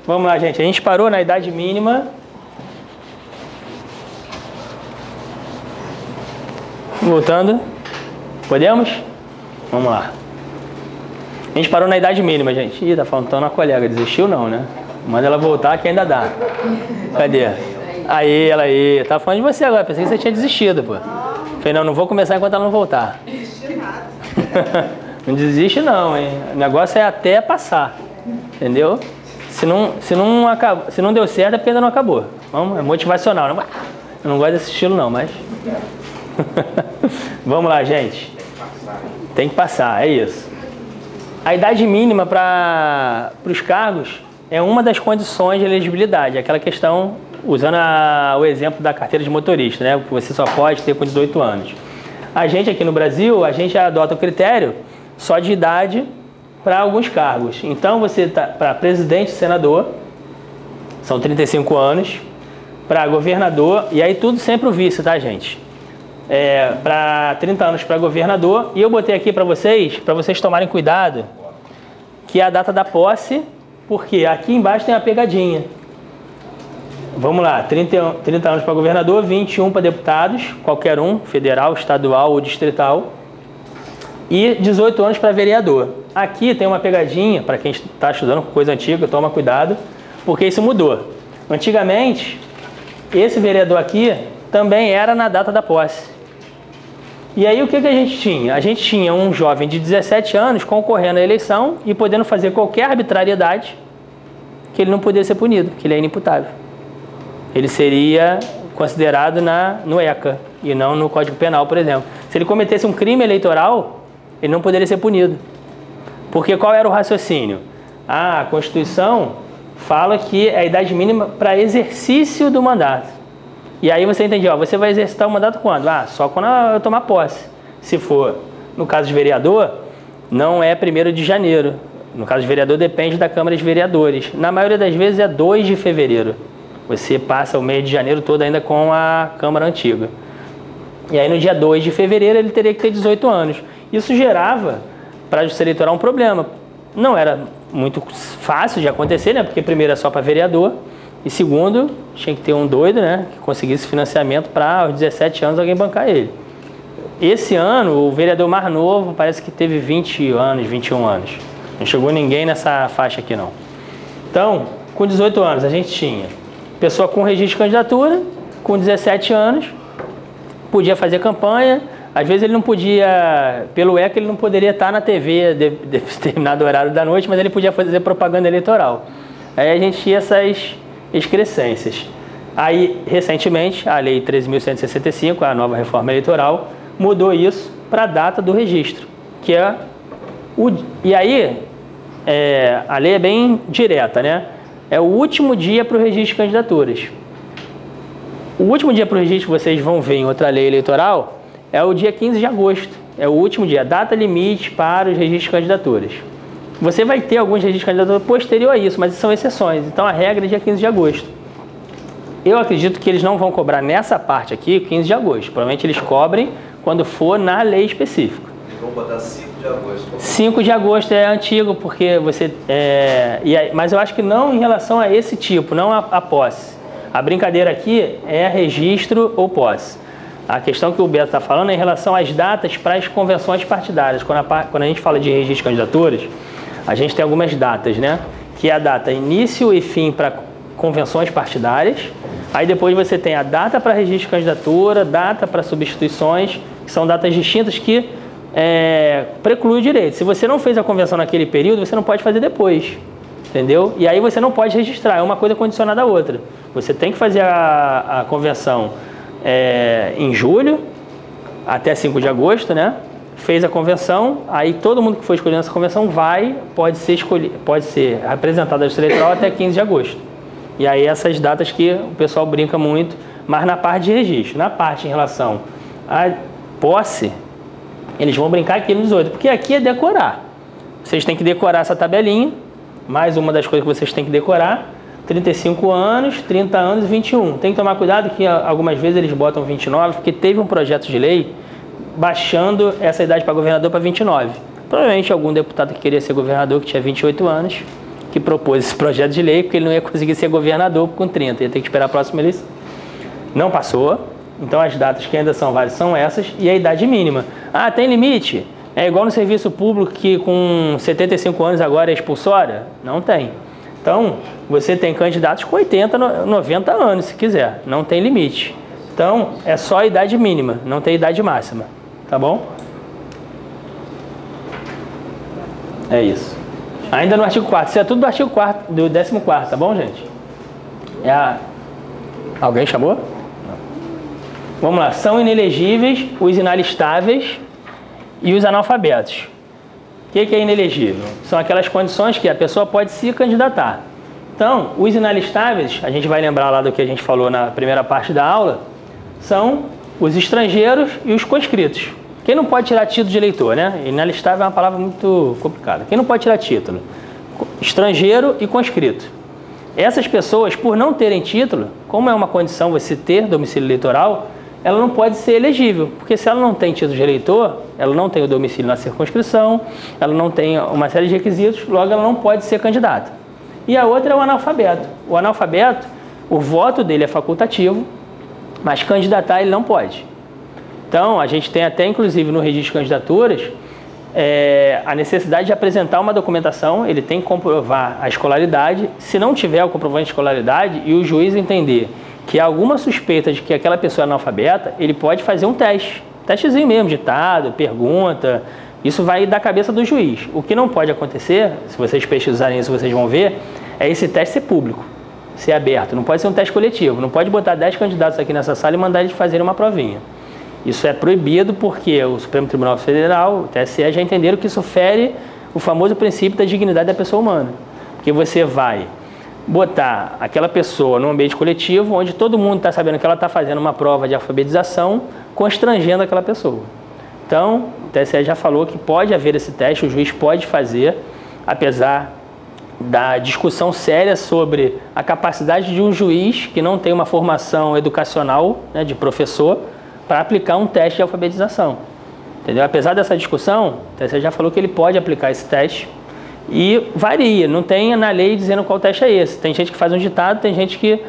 Vamos lá, gente. A gente parou na idade mínima. Voltando. Podemos? Vamos lá. A gente parou na idade mínima, gente. Ih, tá faltando uma colega. Desistiu não, né? Manda ela voltar que ainda dá. Cadê? Aí, ela aí. Tava falando de você agora. Pensei que você tinha desistido, pô. Falei, não vou começar enquanto ela não voltar. Não desisti nada. Não desiste não, hein? O negócio é até passar. Entendeu? Se não deu certo é porque ainda não acabou. Vamos, é motivacional. Não, eu não gosto desse estilo não, mas... Vamos lá, gente. Tem que passar, é isso. A idade mínima para os cargos é uma das condições de elegibilidade. Aquela questão, usando o exemplo da carteira de motorista, né? Que você só pode ter com 18 anos. A gente aqui no Brasil, a gente adota o critério só de idade para alguns cargos. Então, você tá para presidente e senador, são 35 anos. Para governador, e aí tudo sempre o vice, tá, gente? Para 30 anos para governador. E eu botei aqui para vocês tomarem cuidado, que é a data da posse, porque aqui embaixo tem a pegadinha. Vamos lá, 30 anos para governador, 21 para deputados, qualquer um, federal, estadual ou distrital, e 18 anos para vereador. Aqui tem uma pegadinha, para quem está estudando coisa antiga, toma cuidado, porque isso mudou. Antigamente, esse vereador aqui também era na data da posse. E aí o que a gente tinha? A gente tinha um jovem de 17 anos concorrendo à eleição e podendo fazer qualquer arbitrariedade, que ele não poderia ser punido, que ele é inimputável. Ele seria considerado no ECA e não no Código Penal, por exemplo. Se ele cometesse um crime eleitoral, ele não poderia ser punido. Porque qual era o raciocínio? A Constituição fala que é a idade mínima para exercício do mandato. E aí você entende, ó, você vai exercitar o mandato quando? Só quando eu tomar posse. Se for, no caso de vereador, não é 1º de janeiro. No caso de vereador, depende da Câmara de Vereadores. Na maioria das vezes é 2 de fevereiro. Você passa o mês de janeiro todo ainda com a Câmara antiga. E aí no dia 2 de fevereiro ele teria que ter 18 anos. Isso gerava para a Justiça Eleitoral um problema. Não era muito fácil de acontecer, né? Porque primeiro é só para vereador. E segundo, tinha que ter um doido, né? Que conseguisse financiamento para aos 17 anos alguém bancar ele. Esse ano, o vereador mais novo parece que teve 20 anos, 21 anos. Não chegou ninguém nessa faixa aqui, não. Então, com 18 anos, a gente tinha pessoa com registro de candidatura, com 17 anos, podia fazer campanha. Às vezes ele não podia, pelo ECA, ele não poderia estar na TV de determinado horário da noite, mas ele podia fazer propaganda eleitoral. Aí a gente tinha essas excrescências. Aí, recentemente, a Lei 13.165, a nova reforma eleitoral, mudou isso para a data do registro, que é e aí, a lei é bem direta, né? É o último dia para o registro de candidaturas. O último dia para o registro, vocês vão ver em outra lei eleitoral, é o dia 15 de agosto. É o último dia, data limite para os registros de candidaturas. Você vai ter alguns registros de candidatura posterior a isso, mas são exceções. Então a regra é dia 15 de agosto. Eu acredito que eles não vão cobrar nessa parte aqui 15 de agosto. Provavelmente eles cobrem quando for na lei específica. Vão botar 5 de agosto. 5 de agosto é antigo, porque você... mas eu acho que não em relação a esse tipo, não a posse. A brincadeira aqui é registro ou posse. A questão que o Beto está falando é em relação às datas para as convenções partidárias. Quando a gente fala de registro de candidaturas, a gente tem algumas datas, né? Que é a data início e fim para convenções partidárias. Aí depois você tem a data para registro de candidatura, data para substituições, que são datas distintas que precluem o direito. Se você não fez a convenção naquele período, você não pode fazer depois, entendeu? E aí você não pode registrar, é uma coisa condicionada à outra. Você tem que fazer a convenção em julho, até 5 de agosto, né? Fez a convenção, aí todo mundo que foi escolhido nessa convenção pode ser representado na Justiça Eleitoral até 15 de agosto. E aí essas datas que o pessoal brinca muito, mas na parte de registro. Na parte em relação à posse, eles vão brincar aqui no 18, porque aqui é decorar. Vocês têm que decorar essa tabelinha, mais uma das coisas que vocês têm que decorar, 35 anos, 30 anos e 21. Tem que tomar cuidado que algumas vezes eles botam 29, porque teve um projeto de lei baixando essa idade para governador para 29. Provavelmente algum deputado que queria ser governador, que tinha 28 anos, que propôs esse projeto de lei, porque ele não ia conseguir ser governador com 30, ia ter que esperar a próxima eleição. Não passou, então as datas que ainda são válidas são essas, e a idade mínima. Ah, tem limite? É igual no serviço público que com 75 anos agora é expulsória? Não tem. Então, você tem candidatos com 80, 90 anos, se quiser, não tem limite. Então, é só a idade mínima, não tem idade máxima, tá bom? É isso. Ainda no artigo 4º, isso é tudo do artigo 4º, do 14º, tá bom, gente? Alguém chamou? Não. Vamos lá, são inelegíveis os inalistáveis e os analfabetos. O que é inelegível? São aquelas condições que a pessoa pode se candidatar. Então, os inalistáveis, a gente vai lembrar lá do que a gente falou na primeira parte da aula, são os estrangeiros e os conscritos. Quem não pode tirar título de eleitor, né? Inalistável é uma palavra muito complicada. Quem não pode tirar título? Estrangeiro e conscrito. Essas pessoas, por não terem título, como é uma condição você ter domicílio eleitoral, ela não pode ser elegível, porque se ela não tem título de eleitor, ela não tem o domicílio na circunscrição, ela não tem uma série de requisitos, logo ela não pode ser candidata. E a outra é o analfabeto. O analfabeto, o voto dele é facultativo, mas candidatar ele não pode. Então, a gente tem até, inclusive, no registro de candidaturas, a necessidade de apresentar uma documentação, ele tem que comprovar a escolaridade. Se não tiver o comprovante de escolaridade e o juiz entender que há alguma suspeita de que aquela pessoa é analfabeta, ele pode fazer um testezinho mesmo, ditado, pergunta, isso vai da cabeça do juiz. O que não pode acontecer, se vocês pesquisarem isso, vocês vão ver, é esse teste ser público, ser aberto, não pode ser um teste coletivo, não pode botar 10 candidatos aqui nessa sala e mandar eles fazerem uma provinha. Isso é proibido porque o Supremo Tribunal Federal, o TSE, já entenderam que isso fere o famoso princípio da dignidade da pessoa humana. Porque você vai botar aquela pessoa num ambiente coletivo onde todo mundo está sabendo que ela está fazendo uma prova de alfabetização, constrangendo aquela pessoa. Então, o TSE já falou que pode haver esse teste, o juiz pode fazer, apesar da discussão séria sobre a capacidade de um juiz que não tem uma formação educacional, né, de professor, para aplicar um teste de alfabetização. Entendeu? Apesar dessa discussão, o TSE já falou que ele pode aplicar esse teste e varia, não tem na lei dizendo qual teste é esse. Tem gente que faz um ditado, tem gente que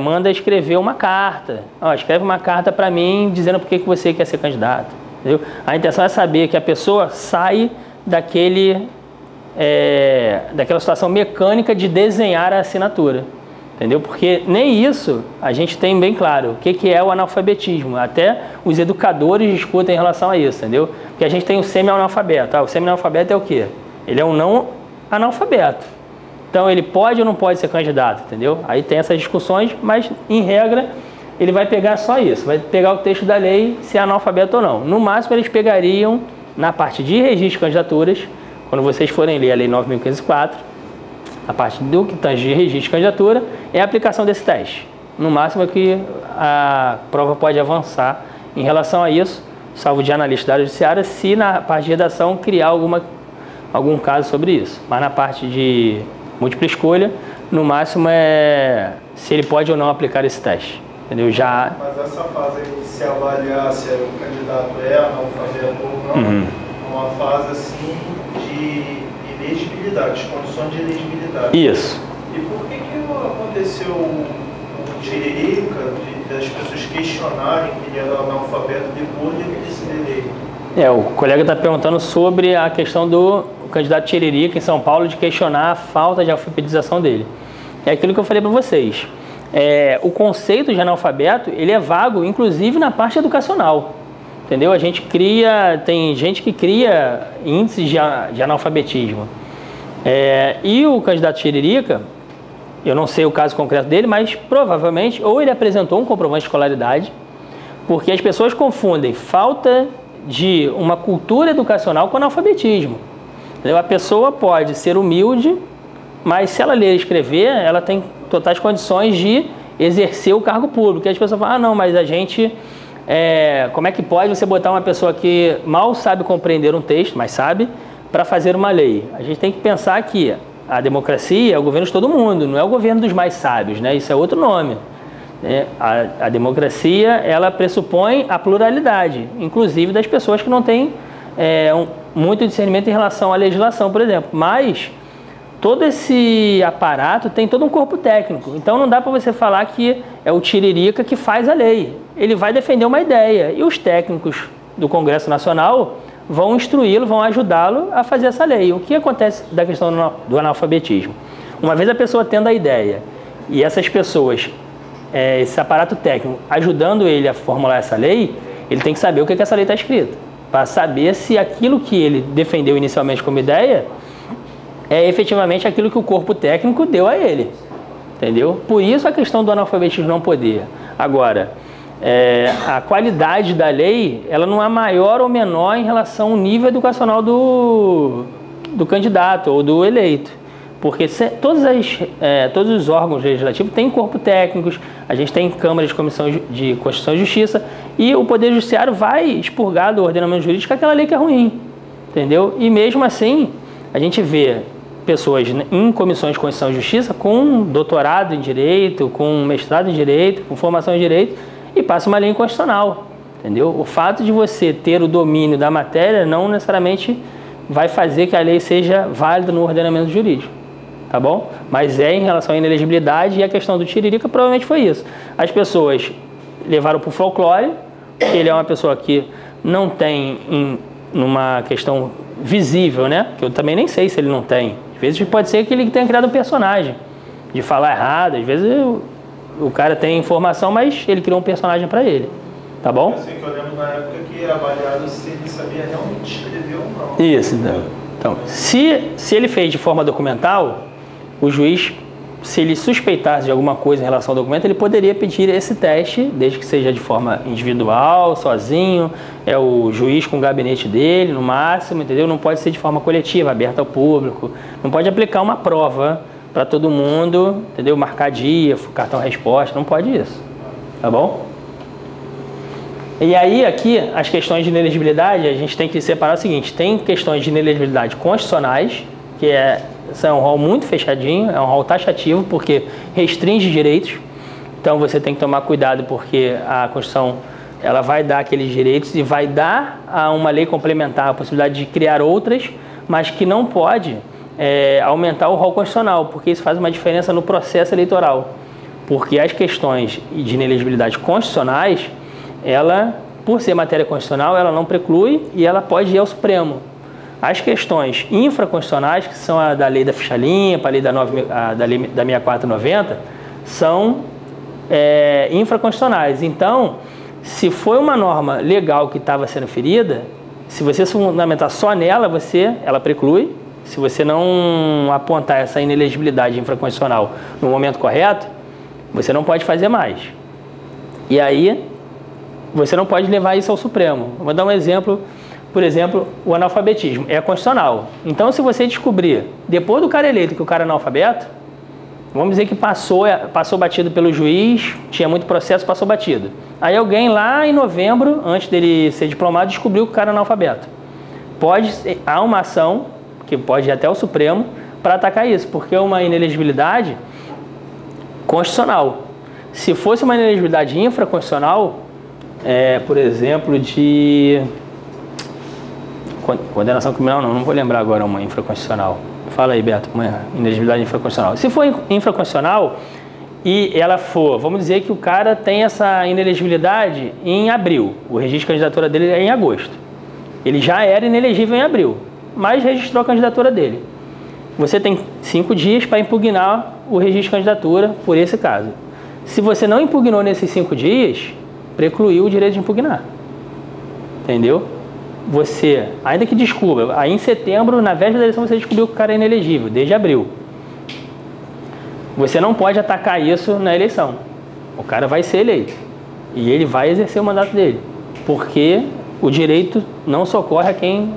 manda escrever uma carta. Escreve uma carta para mim dizendo por que você quer ser candidato. Entendeu? A intenção é saber que a pessoa sai daquela situação mecânica de desenhar a assinatura. Entendeu? Porque nem isso a gente tem bem claro o que é o analfabetismo. Até os educadores discutem em relação a isso, entendeu? Porque a gente tem o semi-analfabeto. O semi-analfabeto é o quê? Ele é um não analfabeto. Então ele pode ou não pode ser candidato, entendeu? Aí tem essas discussões, mas em regra ele vai pegar só isso, vai pegar o texto da lei se é analfabeto ou não. No máximo eles pegariam na parte de registro de candidaturas, quando vocês forem ler a lei 9.504, a parte do que tange de registro de candidatura, é a aplicação desse teste. No máximo é que a prova pode avançar em relação a isso, salvo de analista da área judiciária, se na parte de redação criar algum caso sobre isso. Mas na parte de múltipla escolha, no máximo é se ele pode ou não aplicar esse teste. Entendeu? Mas essa fase aí de se avaliar se o candidato é analfabeto ou não, é uma fase assim de elegibilidade, de condições de elegibilidade. Isso. E por que aconteceu o tiririca das pessoas questionarem que ele era analfabeto depois de ele ter sido eleito? O colega está perguntando sobre a questão do candidato Tiririca em São Paulo de questionar a falta de alfabetização dele. É aquilo que eu falei para vocês. O conceito de analfabeto, ele é vago, inclusive na parte educacional. Entendeu? Tem gente que cria índices de analfabetismo. E o candidato Tiririca, eu não sei o caso concreto dele, mas provavelmente ou ele apresentou um comprovante de escolaridade, porque as pessoas confundem falta de uma cultura educacional com analfabetismo. Entendeu? A pessoa pode ser humilde, mas se ela ler e escrever, ela tem totais condições de exercer o cargo público. E as pessoas falam, não, mas a gente... como é que pode você botar uma pessoa que mal sabe compreender um texto, mas sabe, para fazer uma lei? A gente tem que pensar que a democracia é o governo de todo mundo, não é o governo dos mais sábios, né? Isso é outro nome. A democracia, ela pressupõe a pluralidade, inclusive das pessoas que não têm muito discernimento em relação à legislação, por exemplo. Mas todo esse aparato tem todo um corpo técnico. Então não dá para você falar que é o Tiririca que faz a lei. Ele vai defender uma ideia e os técnicos do Congresso Nacional vão instruí-lo, vão ajudá-lo a fazer essa lei. O que acontece da questão do analfabetismo? Uma vez a pessoa tendo a ideia e essas pessoas, esse aparato técnico, ajudando ele a formular essa lei, ele tem que saber o que essa lei está escrita, para saber se aquilo que ele defendeu inicialmente como ideia é efetivamente aquilo que o corpo técnico deu a ele, entendeu? Por isso a questão do analfabetismo não poder. Agora, a qualidade da lei, ela não é maior ou menor em relação ao nível educacional do candidato ou do eleito. Porque todos os órgãos legislativos têm corpo técnicos, a gente tem Câmara de Comissão de Constituição e Justiça, e o Poder Judiciário vai expurgar do ordenamento jurídico aquela lei que é ruim, entendeu? E mesmo assim, a gente vê pessoas em comissões de Constituição e Justiça com doutorado em Direito, com mestrado em Direito, com formação em Direito, e passa uma lei inconstitucional, entendeu? O fato de você ter o domínio da matéria não necessariamente vai fazer que a lei seja válida no ordenamento jurídico, tá bom? Mas em relação à inelegibilidade e a questão do Tiririca, provavelmente foi isso. As pessoas levaram para o folclore, porque ele é uma pessoa que não tem numa questão visível, né? Que eu também nem sei se ele não tem. Às vezes pode ser que ele tenha criado um personagem de falar errado, às vezes o cara tem informação, mas ele criou um personagem para ele, tá bom? Eu sei que eu lembro na época que era avaliado se ele sabia realmente escrever ou não. Isso, então, se ele fez de forma documental, o juiz, se ele suspeitasse de alguma coisa em relação ao documento, ele poderia pedir esse teste, desde que seja de forma individual, sozinho, é o juiz com o gabinete dele, no máximo, entendeu? Não pode ser de forma coletiva, aberta ao público, não pode aplicar uma prova para todo mundo, entendeu? Marcar dia, cartão resposta, não pode isso, tá bom? E aí aqui, as questões de inelegibilidade, a gente tem que separar o seguinte, tem questões de inelegibilidade constitucionais, que é um rol muito fechadinho, é um rol taxativo, porque restringe direitos, então você tem que tomar cuidado, porque a Constituição, ela vai dar aqueles direitos e vai dar a uma lei complementar a possibilidade de criar outras, mas que não pode aumentar o rol constitucional, porque isso faz uma diferença no processo eleitoral. Porque as questões de inelegibilidade constitucionais, ela, por ser matéria constitucional, ela não preclui e ela pode ir ao Supremo. As questões infraconstitucionais, que são a da lei da ficha limpa, a lei da 6490, são infraconstitucionais. Então, se foi uma norma legal que estava sendo ferida, se você se fundamentar só nela, ela preclui. Se você não apontar essa inelegibilidade infraconstitucional no momento correto, você não pode fazer mais. E aí, você não pode levar isso ao Supremo. Vou dar um exemplo. Por exemplo, o analfabetismo é constitucional. Então, se você descobrir, depois do cara eleito, que o cara é analfabeto, vamos dizer que passou batido pelo juiz, tinha muito processo, passou batido. Aí alguém lá em novembro, antes dele ser diplomado, descobriu que o cara é analfabeto. Há uma ação, que pode ir até o Supremo, para atacar isso, porque é uma inelegibilidade constitucional. Se fosse uma inelegibilidade infraconstitucional, por exemplo, de condenação criminal, não vou lembrar agora uma infraconstitucional. Fala aí, Beto, uma inelegibilidade infraconstitucional. Se for infraconstitucional e ela for, vamos dizer que o cara tem essa inelegibilidade em abril, o registro de candidatura dele é em agosto. Ele já era inelegível em abril, mas registrou a candidatura dele. Você tem 5 dias para impugnar o registro de candidatura por esse caso. Se você não impugnou nesses 5 dias, precluiu o direito de impugnar. Entendeu? Você, ainda que descubra, aí em setembro, na véspera da eleição, você descobriu que o cara é inelegível, desde abril. Você não pode atacar isso na eleição. O cara vai ser eleito. E ele vai exercer o mandato dele. Porque o direito não socorre a quem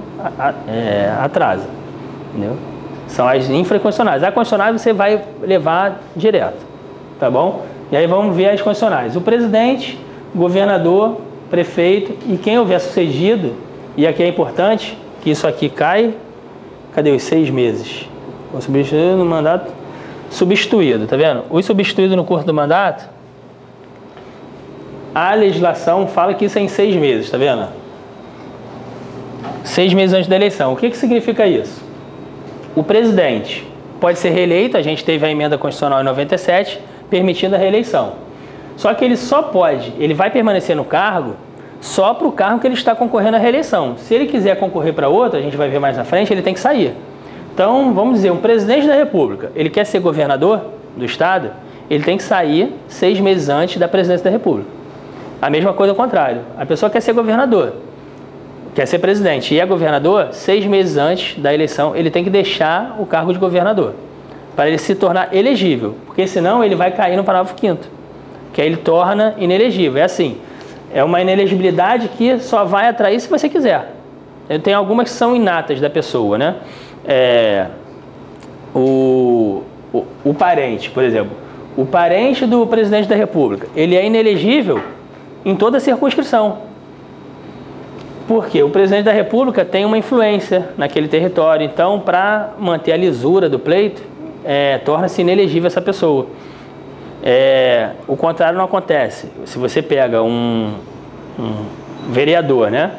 atrasa. Entendeu? São as infraconstitucionais. A constitucional você vai levar direto. Tá bom? E aí vamos ver as constitucionais. O presidente, governador, prefeito e quem houver sucedido, e aqui é importante que isso aqui cai, cadê os 6 meses? O substituído no mandato, substituído, tá vendo? Os substituídos no curso do mandato, a legislação fala que isso é em 6 meses, tá vendo? 6 meses antes da eleição. O que significa isso? O presidente pode ser reeleito, a gente teve a emenda constitucional em 97, permitindo a reeleição. Só que ele vai permanecer no cargo só para o cargo que ele está concorrendo à reeleição. Se ele quiser concorrer para outro, a gente vai ver mais na frente, ele tem que sair. Então, vamos dizer, um presidente da República, ele quer ser governador do Estado, ele tem que sair 6 meses antes da presidência da República. A mesma coisa ao contrário. A pessoa quer ser governador, quer ser presidente e é governador, 6 meses antes da eleição, ele tem que deixar o cargo de governador, para ele se tornar elegível, porque senão ele vai cair no parágrafo 5º, que aí ele torna inelegível. É assim, é uma inelegibilidade que só vai atrair se você quiser. Tem algumas que são inatas da pessoa, né? O parente, por exemplo, o parente do presidente da República, ele é inelegível em toda circunscrição. Porque o presidente da República tem uma influência naquele território, então, para manter a lisura do pleito, torna-se inelegível essa pessoa. O contrário não acontece. Se você pega um vereador, né?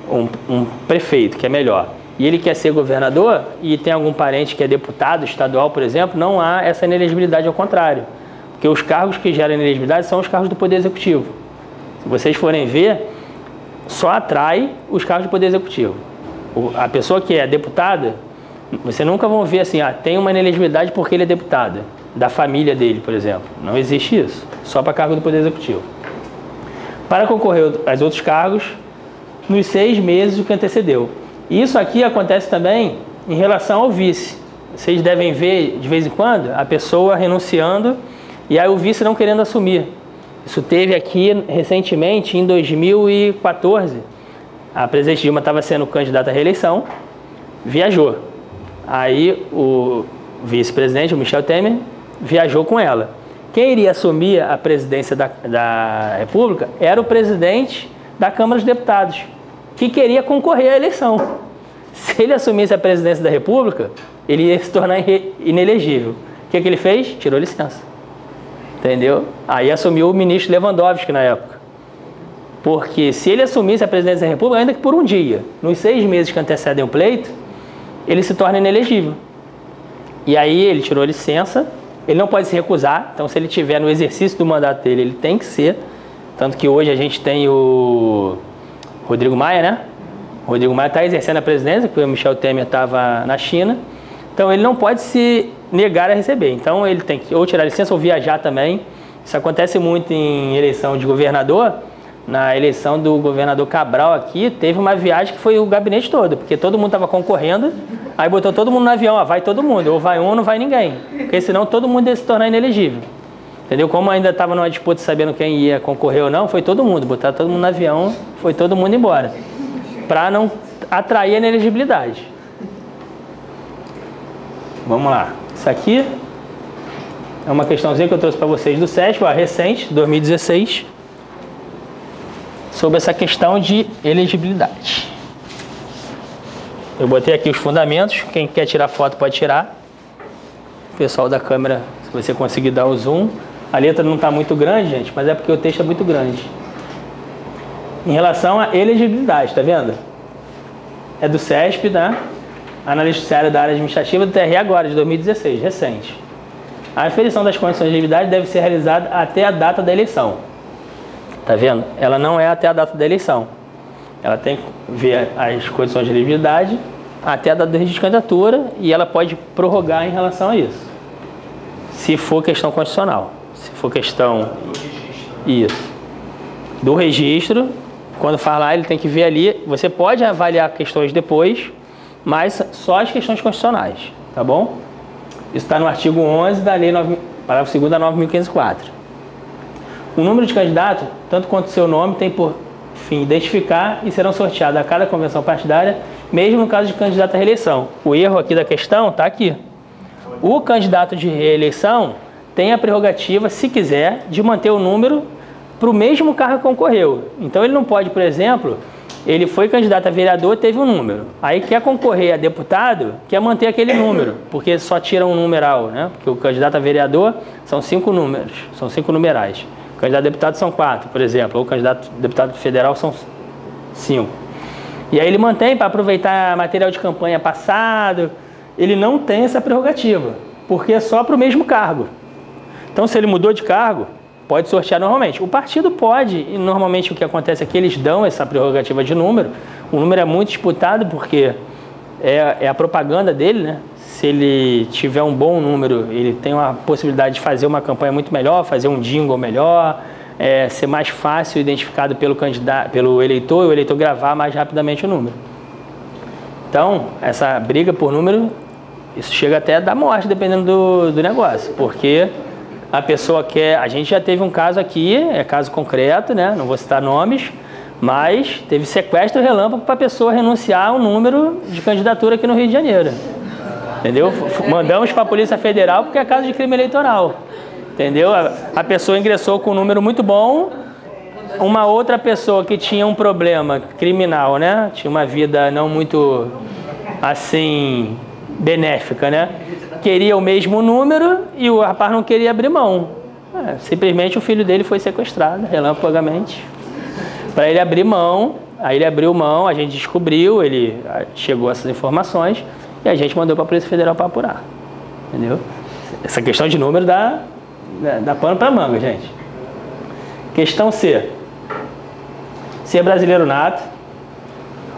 Um prefeito, que é melhor, e ele quer ser governador e tem algum parente que é deputado estadual, por exemplo, não há essa inelegibilidade, ao contrário. Porque os cargos que geram inelegibilidade são os cargos do Poder Executivo. Se vocês forem ver, só atrai os cargos do Poder Executivo. A pessoa que é deputada, você nunca vão ver assim, tem uma inelegibilidade porque ele é deputado, da família dele, por exemplo. Não existe isso, só para cargo do Poder Executivo. Para concorrer aos outros cargos, nos 6 meses do que antecedeu. Isso aqui acontece também em relação ao vice. Vocês devem ver, de vez em quando, a pessoa renunciando e aí o vice não querendo assumir. Isso teve aqui recentemente, em 2014. A presidente Dilma estava sendo candidata à reeleição, viajou. Aí o vice-presidente, o Michel Temer, viajou com ela. Quem iria assumir a presidência da República era o presidente da Câmara dos Deputados, que queria concorrer à eleição. Se ele assumisse a presidência da República, ele ia se tornar inelegível. O que ele fez? Tirou licença. Entendeu? Aí assumiu o ministro Lewandowski na época. Porque se ele assumisse a presidência da República, ainda que por um dia, nos 6 meses que antecedem o pleito, ele se torna inelegível. E aí ele tirou licença, ele não pode se recusar, então se ele estiver no exercício do mandato dele, ele tem que ser. Tanto que hoje a gente tem o Rodrigo Maia, né? O Rodrigo Maia está exercendo a presidência, porque o Michel Temer estava na China. Então ele não pode se negar a receber. Então ele tem que ou tirar licença ou viajar também. Isso acontece muito em eleição de governador. Na eleição do governador Cabral aqui, teve uma viagem que foi o gabinete todo, porque todo mundo estava concorrendo, aí botou todo mundo no avião, vai todo mundo, ou vai um ou não vai ninguém, porque senão todo mundo ia se tornar inelegível. Entendeu? Como ainda estava numa disputa sabendo quem ia concorrer ou não, foi todo mundo, botaram todo mundo no avião, foi todo mundo embora, para não atrair a inelegibilidade. Vamos lá. Isso aqui é uma questãozinha que eu trouxe para vocês do SESP, recente, 2016, sobre essa questão de elegibilidade. Eu botei aqui os fundamentos, quem quer tirar foto pode tirar. O pessoal da câmera, se você conseguir dar o zoom. A letra não está muito grande, gente, mas é porque o texto é muito grande. Em relação à elegibilidade, tá vendo? É do SESP, né? Analista judiciário da área administrativa do TRE agora, de 2016, recente. A aferição das condições de elegibilidade deve ser realizada até a data da eleição. Tá vendo? Ela não é até a data da eleição. Ela tem que ver as condições de elegibilidade até a data do registro de candidatura e ela pode prorrogar em relação a isso. Se for questão constitucional. Se for questão... Isso. Do registro, quando falar, ele tem que ver ali. Você pode avaliar questões depois, mas só as questões constitucionais. Tá bom? Isso está no artigo 11 da Lei 9, parágrafo 2º da 9.504. O número de candidatos, tanto quanto o seu nome, tem por fim identificar e serão sorteados a cada convenção partidária, mesmo no caso de candidato à reeleição. O erro aqui da questão está aqui. O candidato de reeleição tem a prerrogativa, se quiser, de manter o número para o mesmo cargo que concorreu. Então ele não pode, por exemplo, ele foi candidato a vereador, teve um número. Aí quer concorrer a deputado, quer manter aquele número, porque só tira um numeral, né? Porque o candidato a vereador são 5 números, são 5 numerais. O candidato a deputado são 4, por exemplo, ou candidato a deputado federal são 5. E aí ele mantém para aproveitar material de campanha passado, ele não tem essa prerrogativa, porque é só para o mesmo cargo. Então, se ele mudou de cargo, pode sortear normalmente. O partido pode, e normalmente o que acontece é que eles dão essa prerrogativa de número. O número é muito disputado porque é a propaganda dele, né? Se ele tiver um bom número, ele tem uma possibilidade de fazer uma campanha muito melhor, fazer um jingle melhor, ser mais fácil identificado pelo candidato, pelo eleitor, e o eleitor gravar mais rapidamente o número. Então, essa briga por número, isso chega até a dar morte, dependendo do negócio, porque a pessoa quer... A gente já teve um caso aqui, é caso concreto, né? Não vou citar nomes, mas teve sequestro relâmpago para a pessoa renunciar ao número de candidatura aqui no Rio de Janeiro. Entendeu? Mandamos para a Polícia Federal porque é caso de crime eleitoral. Entendeu? A pessoa ingressou com um número muito bom, uma outra pessoa que tinha um problema criminal, né? Tinha uma vida não muito, assim, benéfica, né? Queria o mesmo número e o rapaz não queria abrir mão. Simplesmente o filho dele foi sequestrado, relampagamente. Para ele abrir mão, aí ele abriu mão, a gente descobriu, ele chegou a essas informações e a gente mandou para a Polícia Federal para apurar. Entendeu? Essa questão de número dá pano para manga, gente. Questão C. Ser brasileiro nato,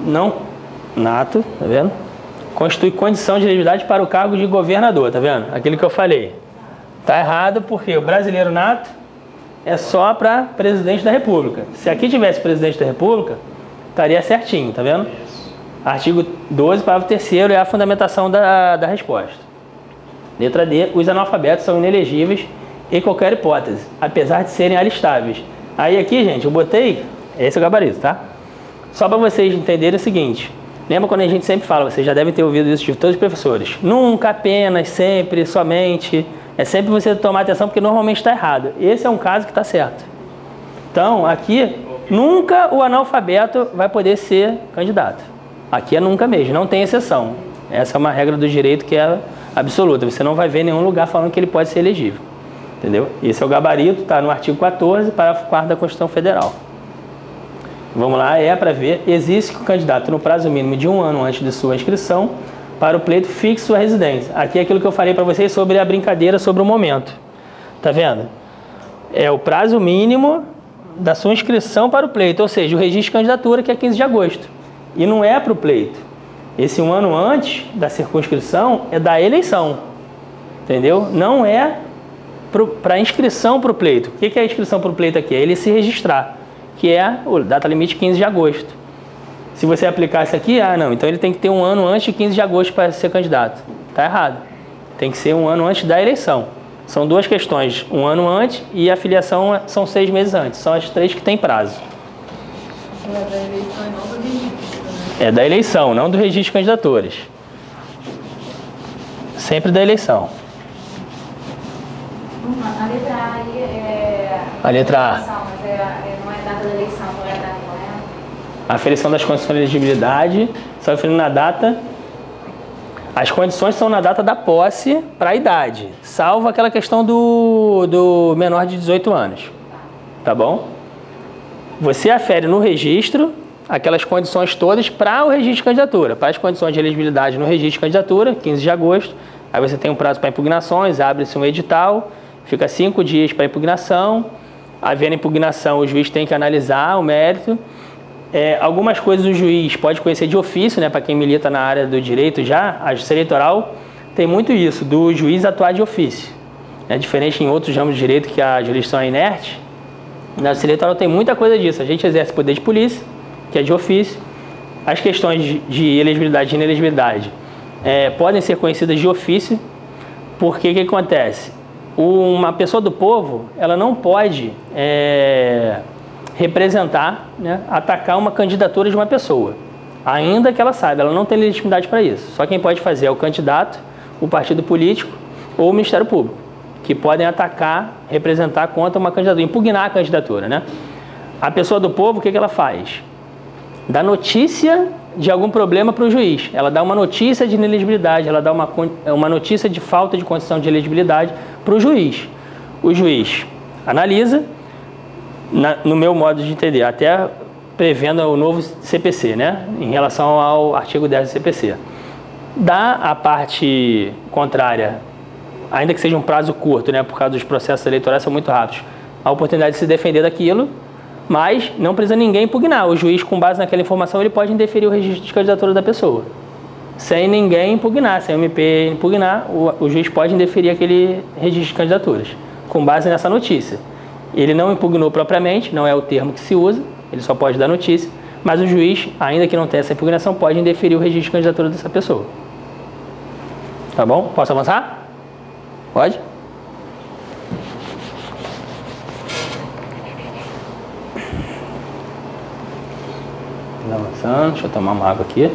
não nato, tá vendo? Constitui condição de elegibilidade para o cargo de governador, tá vendo? Aquilo que eu falei. Tá errado porque o brasileiro nato é só para presidente da República. Se aqui tivesse presidente da República, estaria certinho, tá vendo? Artigo 12, parágrafo 3º é a fundamentação da resposta. Letra D. Os analfabetos são inelegíveis em qualquer hipótese, apesar de serem alistáveis. Aí aqui, gente, eu botei... Esse é o gabarito, tá? Só para vocês entenderem o seguinte. Lembra quando a gente sempre fala, vocês já devem ter ouvido isso de todos os professores. Nunca, apenas, sempre, somente. É sempre você tomar atenção porque normalmente está errado. Esse é um caso que está certo. Então, aqui, nunca o analfabeto vai poder ser candidato. Aqui é nunca mesmo, não tem exceção. Essa é uma regra do direito que é absoluta. Você não vai ver nenhum lugar falando que ele pode ser elegível. Entendeu? Esse é o gabarito, está no artigo 14, parágrafo 4º da Constituição Federal. Vamos lá, para ver. Existe que o candidato, no prazo mínimo de 1 ano antes de sua inscrição, para o pleito fixe sua residência. Aqui é aquilo que eu falei para vocês sobre a brincadeira, sobre o momento. Tá vendo? É o prazo mínimo da sua inscrição para o pleito, ou seja, o registro de candidatura, que é 15 de agosto. E não é para o pleito. Esse 1 ano antes da circunscrição é da eleição. Entendeu? Não é para inscrição para o pleito. O que é a inscrição para o pleito aqui? É ele se registrar, que é o data limite 15 de agosto. Se você aplicar isso aqui, não, então ele tem que ter 1 ano antes de 15 de agosto para ser candidato. Está errado. Tem que ser 1 ano antes da eleição. São duas questões, 1 ano antes e a filiação são 6 meses antes. São as 3 que tem prazo. É da eleição e não do registro, né? É da eleição, não do registro de candidaturas. Sempre da eleição. A letra A aí é... A letra A. Mas não é data da eleição, não é a data correta? A aferição das condições de elegibilidade, só referindo na data... As condições são na data da posse para a idade, salvo aquela questão do menor de 18 anos. Tá bom? Você afere no registro aquelas condições todas para o registro de candidatura. Para as condições de elegibilidade no registro de candidatura, 15 de agosto, aí você tem um prazo para impugnações, abre-se um edital, fica 5 dias para impugnação. Havendo impugnação, o juiz tem que analisar o mérito. Algumas coisas o juiz pode conhecer de ofício, né, para quem milita na área do direito já, a justiça eleitoral tem muito isso, do juiz atuar de ofício. É diferente em outros ramos de direito que a jurisdição é inerte. Na justiça eleitoral tem muita coisa disso. A gente exerce poder de polícia, que é de ofício. As questões de elegibilidade e inelegibilidade podem ser conhecidas de ofício, porque o que acontece? Uma pessoa do povo, ela não pode representar, né, atacar uma candidatura de uma pessoa, ainda que ela saiba, ela não tem legitimidade para isso. Só quem pode fazer é o candidato, o partido político ou o Ministério Público, que podem atacar, representar contra uma candidatura, impugnar a candidatura, né? A pessoa do povo, o que ela faz? Dá notícia de algum problema para o juiz. Ela dá uma notícia de inelegibilidade, ela dá uma notícia de falta de condição de elegibilidade para o juiz. O juiz analisa, no meu modo de entender, até prevendo o novo CPC, né? Em relação ao artigo 10 do CPC. Da a parte contrária, ainda que seja um prazo curto, né? Por causa dos processos eleitorais são muito rápidos, a oportunidade de se defender daquilo, mas não precisa ninguém impugnar. O juiz, com base naquela informação, ele pode indeferir o registro de candidatura da pessoa. Sem ninguém impugnar, sem o MP impugnar, o juiz pode indeferir aquele registro de candidaturas, com base nessa notícia. Ele não impugnou propriamente, não é o termo que se usa, ele só pode dar notícia, mas o juiz, ainda que não tenha essa impugnação, pode indeferir o registro de candidatura dessa pessoa. Tá bom? Posso avançar? Pode? Avançando, deixa eu tomar uma água aqui.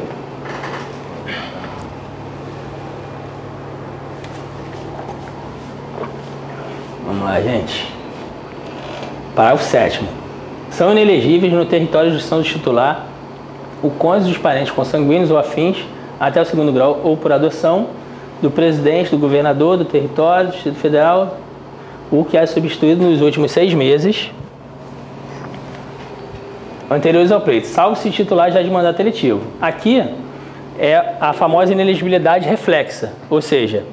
Vamos lá, gente. Parágrafo 7º. São inelegíveis no território de jurisdição do titular o cônjuge dos parentes consanguíneos ou afins até o 2º grau ou por adoção do presidente, do governador, do território, do Distrito Federal, o que é substituído nos últimos 6 meses anteriores ao pleito, salvo se titular já de mandato eletivo. Aqui é a famosa inelegibilidade reflexa, ou seja,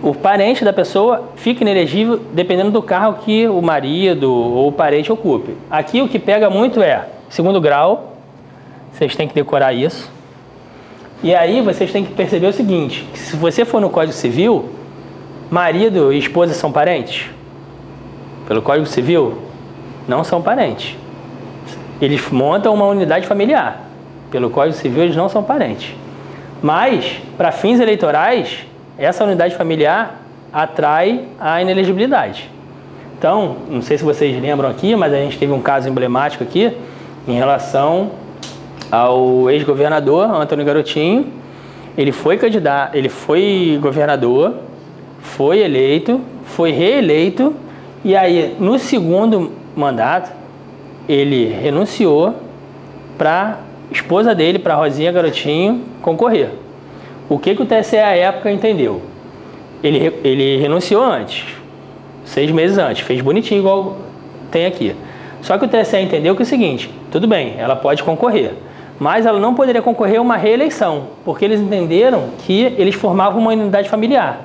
o parente da pessoa fica inelegível dependendo do cargo que o marido ou o parente ocupe. Aqui o que pega muito é 2º grau, vocês têm que decorar isso. E aí vocês têm que perceber o seguinte, que se você for no Código Civil, marido e esposa são parentes? Pelo Código Civil, não são parentes. Eles montam uma unidade familiar. Pelo Código Civil, eles não são parentes. Mas, para fins eleitorais, essa unidade familiar atrai a inelegibilidade. Então, não sei se vocês lembram aqui, mas a gente teve um caso emblemático aqui em relação ao ex-governador Antônio Garotinho. Ele foi candidato, ele foi governador, foi eleito, foi reeleito, e aí, no 2º mandato, ele renunciou para a esposa dele, para Rosinha Garotinho, concorrer. O que o TSE à época entendeu? Ele renunciou antes, 6 meses antes, fez bonitinho igual tem aqui. Só que o TSE entendeu que é o seguinte, tudo bem, ela pode concorrer, mas ela não poderia concorrer a uma reeleição, porque eles entenderam que eles formavam uma unidade familiar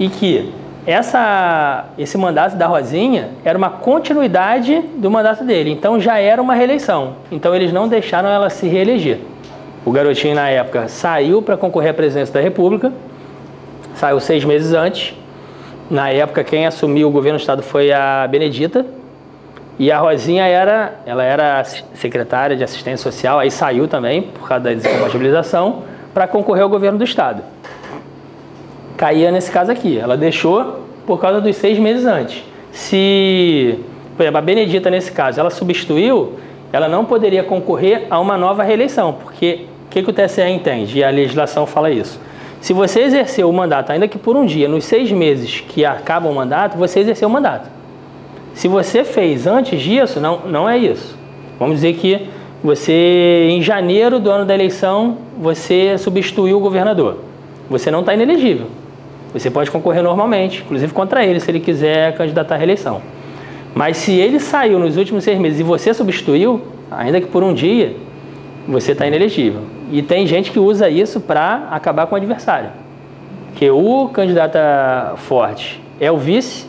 e que esse mandato da Rosinha era uma continuidade do mandato dele, então já era uma reeleição. Então eles não deixaram ela se reeleger. O Garotinho, na época, saiu para concorrer à presidência da República, saiu 6 meses antes. Na época, quem assumiu o governo do Estado foi a Benedita, e a Rosinha ela era secretária de assistência social, aí saiu também, por causa da descompatibilização, para concorrer ao governo do Estado. Caía nesse caso aqui, ela deixou por causa dos 6 meses antes. Se, por exemplo, a Benedita, nesse caso, ela substituiu, ela não poderia concorrer a uma nova reeleição, porque o que o TSE entende? E a legislação fala isso. Se você exerceu o mandato, ainda que por um dia, nos 6 meses que acaba o mandato, você exerceu o mandato. Se você fez antes disso, não é isso. Vamos dizer que você, em janeiro do ano da eleição, você substituiu o governador. Você não está inelegível. Você pode concorrer normalmente, inclusive contra ele, se ele quiser candidatar à reeleição. Mas se ele saiu nos últimos 6 meses e você substituiu, ainda que por um dia, você está inelegível. E tem gente que usa isso para acabar com o adversário. Que o candidato forte é o vice,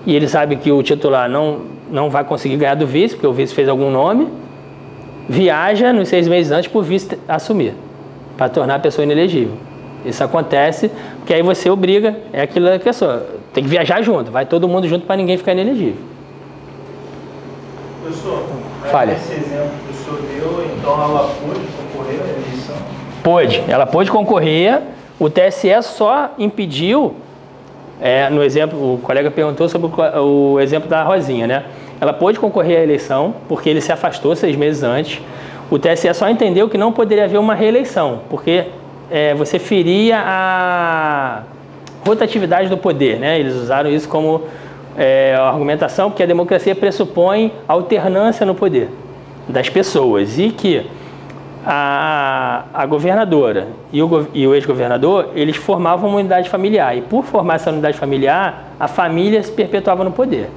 e ele sabe que o titular não vai conseguir ganhar do vice, porque o vice fez algum nome, viaja nos 6 meses antes para o vice assumir, para tornar a pessoa inelegível. Isso acontece, porque aí você obriga, é aquilo da pessoa, tem que viajar junto, vai todo mundo junto para ninguém ficar inelegível. Professor, Falha. Esse exemplo que o senhor deu, então ela pôde concorrer à eleição? Pôde, ela pôde concorrer, o TSE só impediu, no exemplo, o colega perguntou sobre o exemplo da Rosinha, né? Ela pôde concorrer à eleição, porque ele se afastou 6 meses antes, o TSE só entendeu que não poderia haver uma reeleição, porque você feria a rotatividade do poder, né? Eles usaram isso como argumentação, porque a democracia pressupõe alternância no poder das pessoas e que a governadora e o ex-governador, eles formavam uma unidade familiar e por formar essa unidade familiar, a família se perpetuava no poder.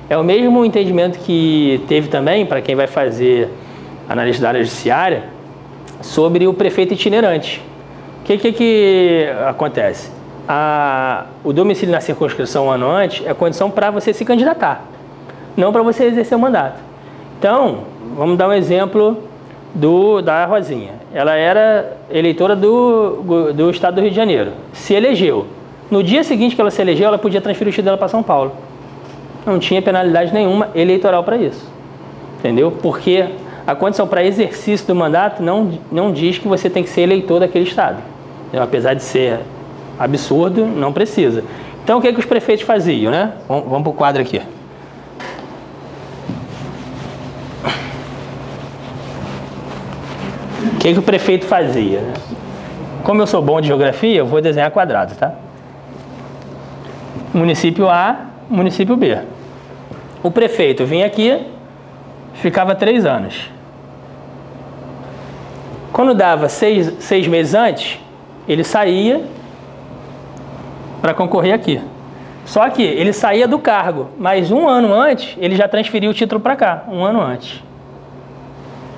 É o mesmo entendimento que teve também, para quem vai fazer análise da área judiciária, sobre o prefeito itinerante. O que acontece? O domicílio na circunscrição um ano antes é condição para você se candidatar, não para você exercer o mandato. Então, vamos dar um exemplo da Rosinha. Ela era eleitora do estado do Rio de Janeiro, se elegeu. No dia seguinte que ela se elegeu, ela podia transferir o título dela para São Paulo. Não tinha penalidade nenhuma eleitoral para isso. Entendeu? Porque a condição para exercício do mandato não diz que você tem que ser eleitor daquele estado. Entendeu? Apesar de ser absurdo, não precisa. Então, o que os prefeitos faziam, né? Vamos para o quadro aqui. O que o prefeito fazia? Como eu sou bom de geografia, eu vou desenhar quadrados, tá? Município A, município B. O prefeito vinha aqui, ficava 3 anos. Quando dava 6 meses antes, ele saía para concorrer aqui. Só que ele saía do cargo, mas 1 ano antes, ele já transferiu o título para cá, 1 ano antes.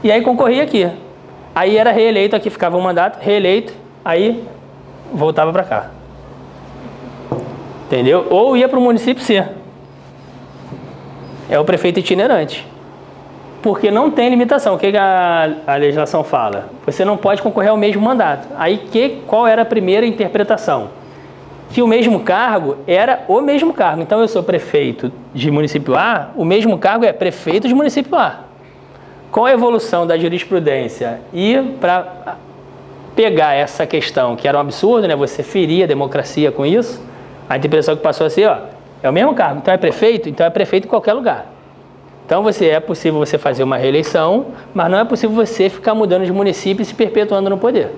E aí concorria aqui. Aí era reeleito, aqui ficava um mandato, reeleito, aí voltava para cá. Entendeu? Ou ia para o município C. É o prefeito itinerante. Porque não tem limitação. O que a legislação fala? Você não pode concorrer ao mesmo mandato. Aí qual era a primeira interpretação? Que o mesmo cargo era o mesmo cargo. Então eu sou prefeito de município A, o mesmo cargo é prefeito de município A. Com a evolução da jurisprudência e para pegar essa questão, que era um absurdo, né? Você ferir a democracia com isso, a interpretação que passou a ser, é o mesmo cargo, então é prefeito em qualquer lugar. Então é possível você fazer uma reeleição, mas não é possível você ficar mudando de município e se perpetuando no poder.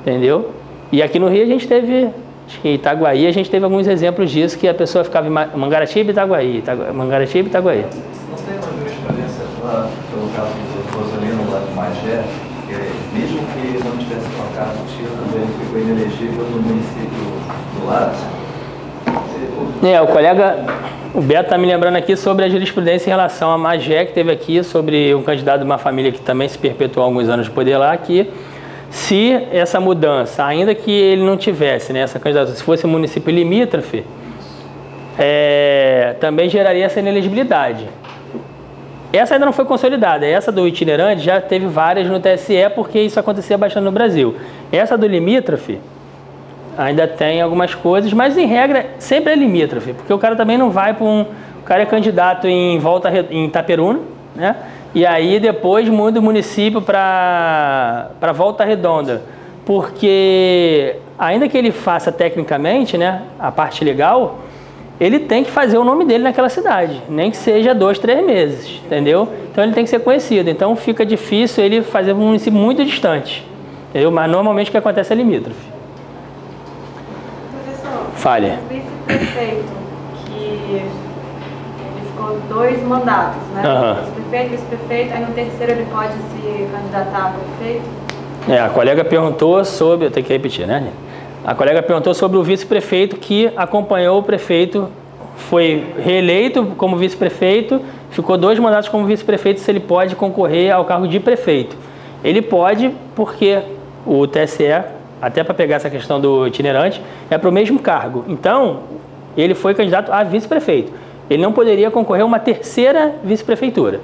Entendeu? E aqui no Rio a gente teve, acho que em Itaguaí, a gente teve alguns exemplos disso, que a pessoa ficava em Mangaratiba e Itaguaí, Mangaratiba e Itaguaí. Não tem uma jurisprudência lá, pelo caso do Rosolino lá de Magé, que mesmo que não tivesse trocado o título, ele ficou inelegível no município do lado? O colega, o Beto está me lembrando aqui sobre a jurisprudência em relação a Magé, que teve aqui, sobre um candidato de uma família que também se perpetuou há alguns anos de poder lá, que se essa mudança, ainda que ele não tivesse, né, essa candidatura, se fosse município limítrofe, também geraria essa inelegibilidade. Essa ainda não foi consolidada, essa do itinerante já teve várias no TSE, porque isso acontecia bastante no Brasil. Essa do limítrofe ainda tem algumas coisas, mas em regra sempre é limítrofe, porque o cara também não vai para o cara é candidato em Itaperuna, né? E aí depois muda o município para Volta Redonda, porque ainda que ele faça tecnicamente, né, a parte legal, ele tem que fazer o nome dele naquela cidade, nem que seja 2, 3 meses, entendeu? Então ele tem que ser conhecido, então fica difícil ele fazer um município muito distante, entendeu? Mas normalmente o que acontece é limítrofe. Fale. O vice-prefeito, que ele ficou 2 mandatos, né? Vice-prefeito, vice-prefeito, aí no terceiro ele pode se candidatar a prefeito? A colega perguntou sobre, eu tenho que repetir, né? A colega perguntou sobre o vice-prefeito que acompanhou o prefeito, foi reeleito como vice-prefeito, ficou 2 mandatos como vice-prefeito, se ele pode concorrer ao cargo de prefeito. Ele pode, porque o TSE, até para pegar essa questão do itinerante, é para o mesmo cargo. Então, ele foi candidato a vice-prefeito. Ele não poderia concorrer a uma terceira vice-prefeitura.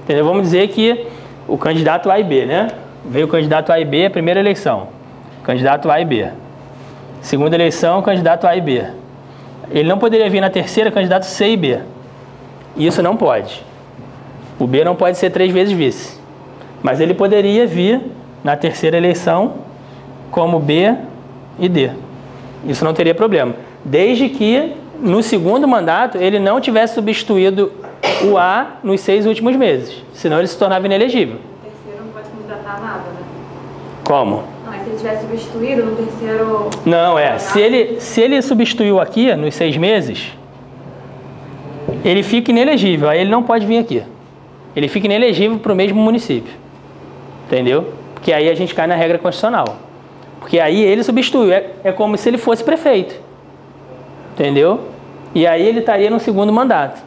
Entendeu? Vamos dizer que o candidato A e B, né? Veio o candidato A e B, a primeira eleição. Candidato A e B. Segunda eleição, candidato A e B. Ele não poderia vir na terceira, candidato C e B. Isso não pode. O B não pode ser 3 vezes vice. Mas ele poderia vir na terceira eleição como B e D. Isso não teria problema. Desde que, no segundo mandato, ele não tivesse substituído o A nos 6 últimos meses. Senão ele se tornava inelegível. No terceiro não pode candidatar nada, né? Como? Não, se ele tivesse substituído no terceiro... Não, se ele substituiu aqui, nos 6 meses, ele fica inelegível. Aí ele não pode vir aqui. Ele fica inelegível para o mesmo município. Entendeu? Porque aí a gente cai na regra constitucional. Porque aí ele substitui, é como se ele fosse prefeito, entendeu? E aí ele estaria no segundo mandato.